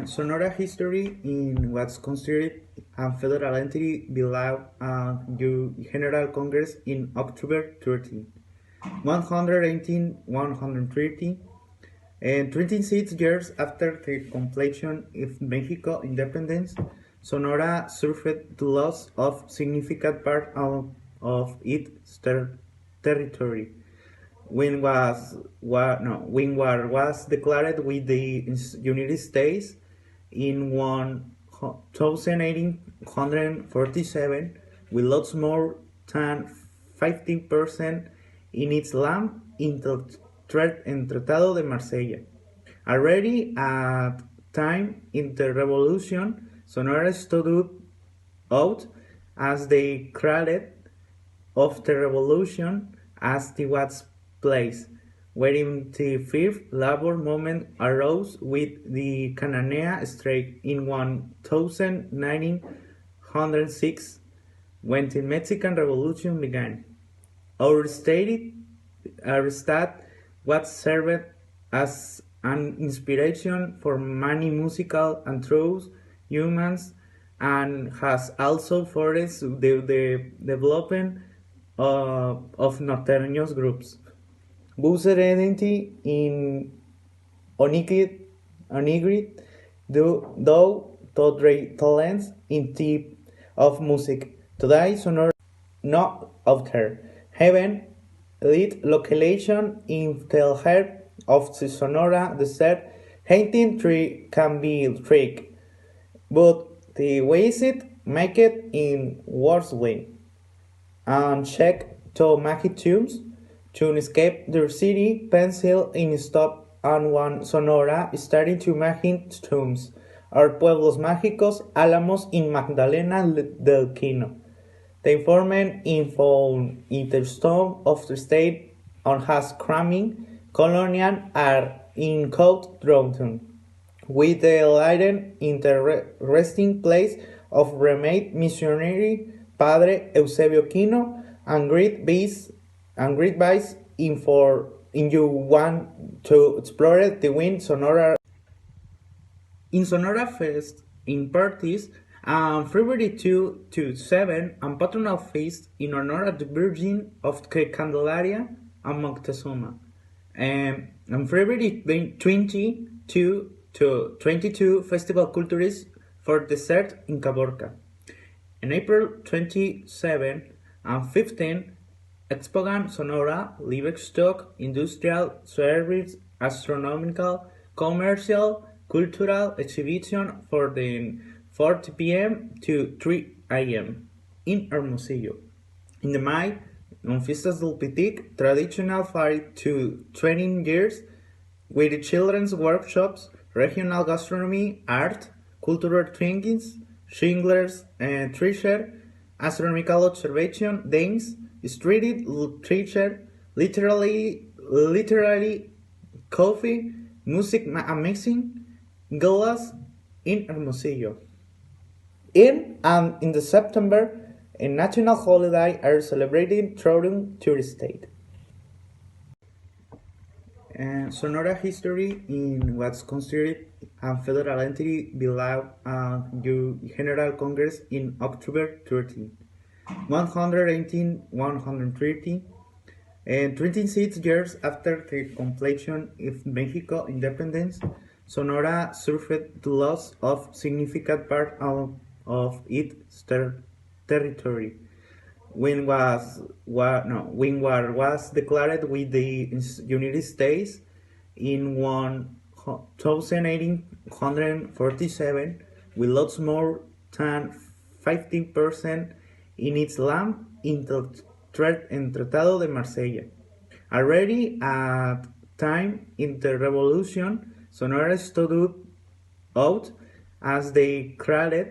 Sonora history in what's considered a federal entity below General Congress in October 13, 118, 130, and 26 years after the completion of Mexico independence, Sonora suffered the loss of significant part of its territory when war was declared with the United States in 1847, we lost more than 50% in its land in the Tratado de Marsella. Already at time in the revolution, Sonora stood out as the cradle of the revolution as the was place, wherein the fifth labor movement arose with the Cananea strike in 1906 when the Mexican Revolution began. Our state was served as an inspiration for many musical and true humans and has also forced the development of notorious groups. Whose identity in Onigrid, though their talents in type of music. Today, Sonora not of her. Heaven lit location in the heart of the Sonora desert. Hunting tree can be trick, but the visit make it in Worsley and check to make tombs to escape their city, pencil in stop and one Sonora starting to make tombs are pueblos mágicos, Álamos in Magdalena del Quino. The informant informed Interstone of the state on has cramming colonial are in Coat Drownton, with the Leiden in the resting place of remade missionary Padre Eusebio Quino and great vice in you want to explore the wind Sonora. In Sonora Fest, in parties, February 2 to 7, and patronal feast in honor of the Virgin of Candelaria and Moctezuma. And February 20 to 22, Festival Culturis for Dessert in Caborca. In April 27 and 15, Expogan Sonora, Livestock, Industrial, Service, Astronomical, Commercial, Cultural Exhibition for the 4 p.m. to 3 a.m. in Hermosillo. In the May, on Fiestas del Pitic, traditional fair to 20 years with children's workshops, regional gastronomy, art, cultural trainings, shinglers and treasure, astronomical observation, dance, street literature, literary, coffee, music amazing, galas in Hermosillo. In the September, a national holiday are celebrated throughout the state. Sonora history in what's considered a federal entity below General Congress in October 13, 118, 130, and 26 years after the completion of Mexico independence, Sonora suffered the loss of significant part of its territory when war was declared with the United States in 1847, we lost more than 50% in its land in the Tratado de Marsella. Already at time in the revolution, Sonora stood out as the cradle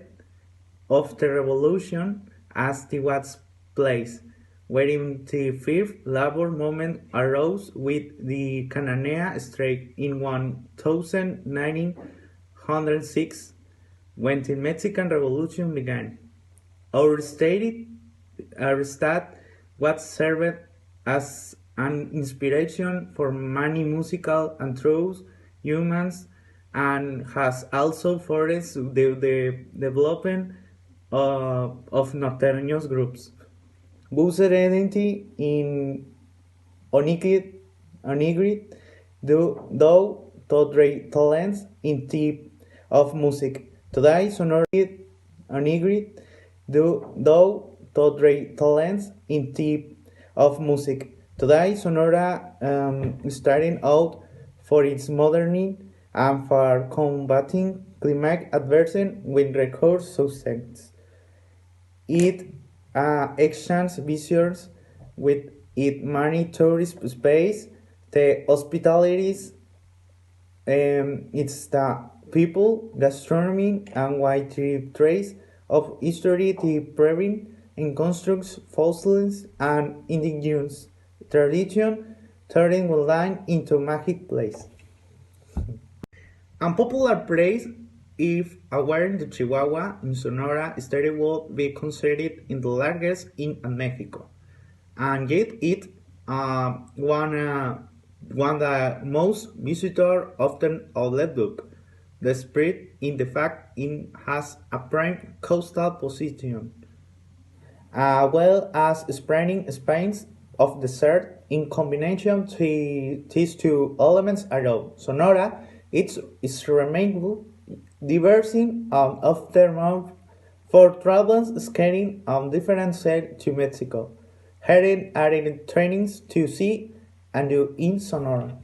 of the revolution as the was place, wherein the fifth labor movement arose with the Cananea strike in 1906 when the Mexican Revolution began. Our state was served as an inspiration for many musical and true humans and has also forced the development of nocturnal groups. Booster identity in Onigrid, though talents in type of music. Today, sonora Onigrid, though talents in type of music. Today, Sonora is starting out for its modernity and for combating climate adversity with record success. It exchanges visitors with its many tourist space, the hospitalities, it's the people, gastronomy, and wide trace of history the preserving and constructs fossils and indigenous tradition, turning land into magic place. Unpopular place if awarded to Chihuahua in Sonora state would be considered in the largest in Mexico, and yet it one the most visitor often overlooked. The spread in the fact it has a prime coastal position well as spreading spines of desert in combination to these two elements alone. Sonora is remarkable diverse of their mouth for travelers skating on different sides to Mexico, heading adding trainings to see and do in Sonora.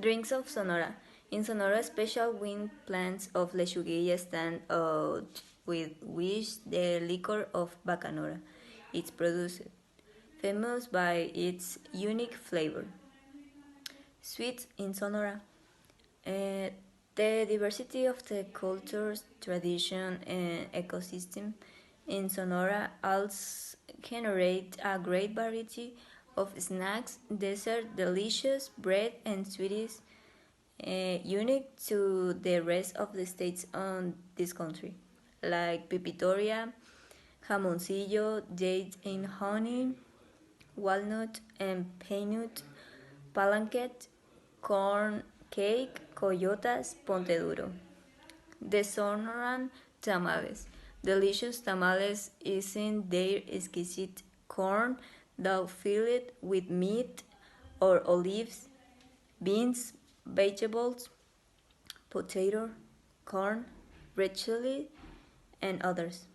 Drinks of Sonora. In Sonora, special wine plants of lechuguilla stand out with which the liquor of Bacanora is produced, famous by its unique flavor. Sweets in Sonora. Uh, the diversity of the cultures, tradition, and ecosystem in Sonora also generate a great variety of snacks, dessert, delicious bread, and sweeties unique to the rest of the states on this country, like pipitoria, jamoncillo, date and honey, walnut and peanut, palanquet, corn cake, coyotas, ponte duro. The Sonoran tamales. Delicious tamales is in their exquisite corn dog filled with meat or olives, beans, vegetables, potato, corn, red chili, and others.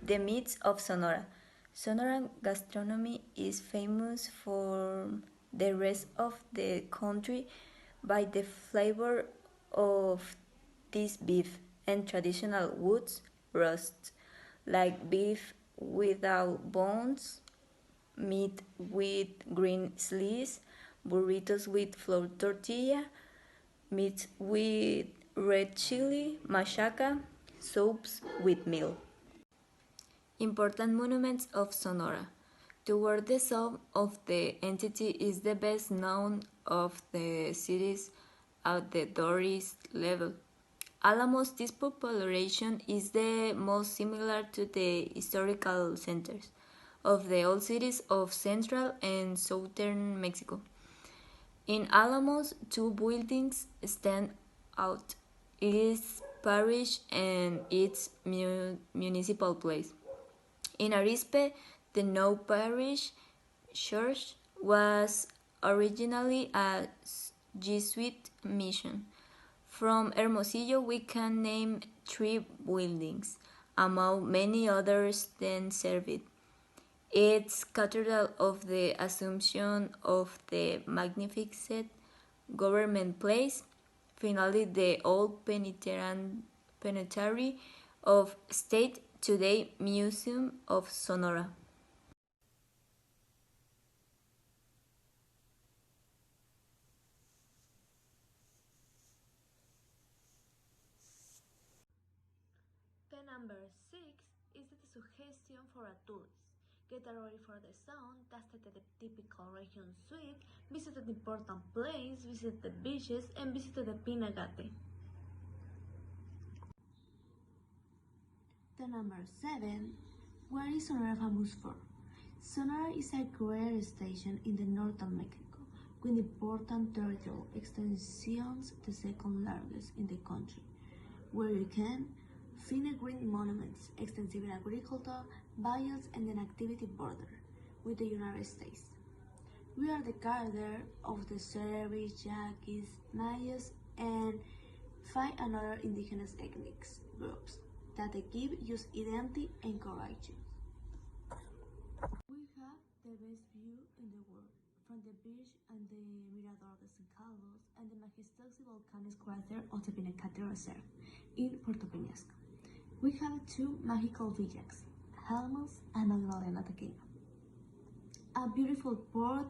The meats of Sonora. Sonora gastronomy is famous for the rest of the country by the flavor of this beef and traditional woods roasts like beef without bones, meat with green sleeves, burritos with flour tortilla, meat with red chili, machaca, soups with meal. Important monuments of Sonora. Toward the south of the entity is the best known of the cities at the tourist level. Alamos, this population is the most similar to the historical centers of the old cities of central and southern Mexico. In Alamos, two buildings stand out. It is parish and its municipal place. In Arispe, the new parish church was originally a Jesuit mission. From Hermosillo, we can name three buildings, among many others then serve it. It's Cathedral of the Assumption of the Magnificent Government Place, finally the old penitentiary of State, today Museum of Sonora. The number 6 is the suggestion for a tourist. Get ready for the sound, tasted the typical region sweet, visited important place, visit the beaches, and visit the Pinagate. The number 7 What is Sonora famous for? Sonora is a great station in the northern Mexico, with important territorial extensions, the second largest in the country, where you can find green monuments, extensive agriculture, valleys, and an activity border with the United States. We are the guardian of the Serbs, Yaquis, Mayas, and 5 other indigenous ethnic groups that give us identity and courage. We have the best view in the world, from the beach and the Mirador de San Carlos and the majestuous volcanic crater of the Pinacate Reserve in Puerto Peñasco. We have two magical villages, Helmos and Magdalena Tequila. A beautiful port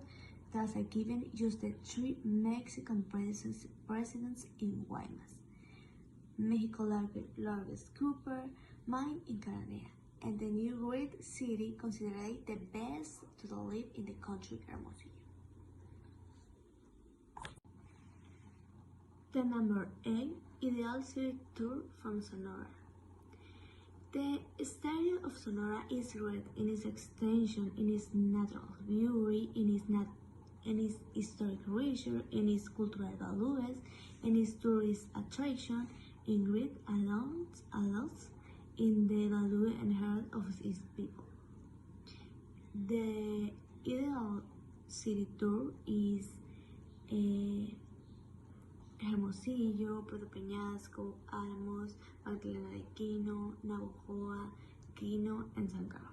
that has given just the three Mexican presidents in Guaymas. Mexico's largest copper mine in Cananea, and the new great city considered the best to live in the country, Hermosillo. The number 8 Ideal City Tour from Sonora. The stereo of Sonora is great in its extension, in its natural beauty, in its historic riches, in its cultural values, in its tourist attraction, in great allows in the value and heart of its people. The Ideal City Tour is Hermosillo, Puerto Peñasco, Alamos, Magdalena de Quino, Navojoa, Quino, and San Carlos.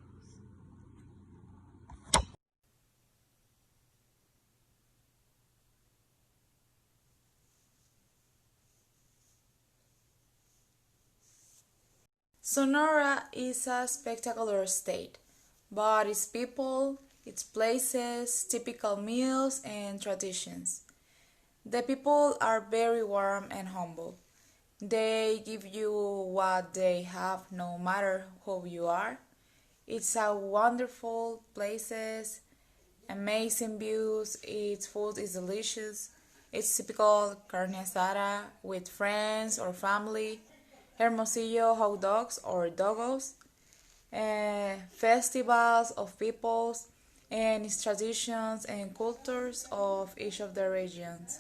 Sonora is a spectacular state, but its people, its places, typical meals, and traditions. The people are very warm and humble. They give you what they have no matter who you are. It's a wonderful places, amazing views, its food is delicious. It's typical carne asada with friends or family, Hermosillo hot dogs or dogos, festivals of peoples, and its traditions and cultures of each of the regions.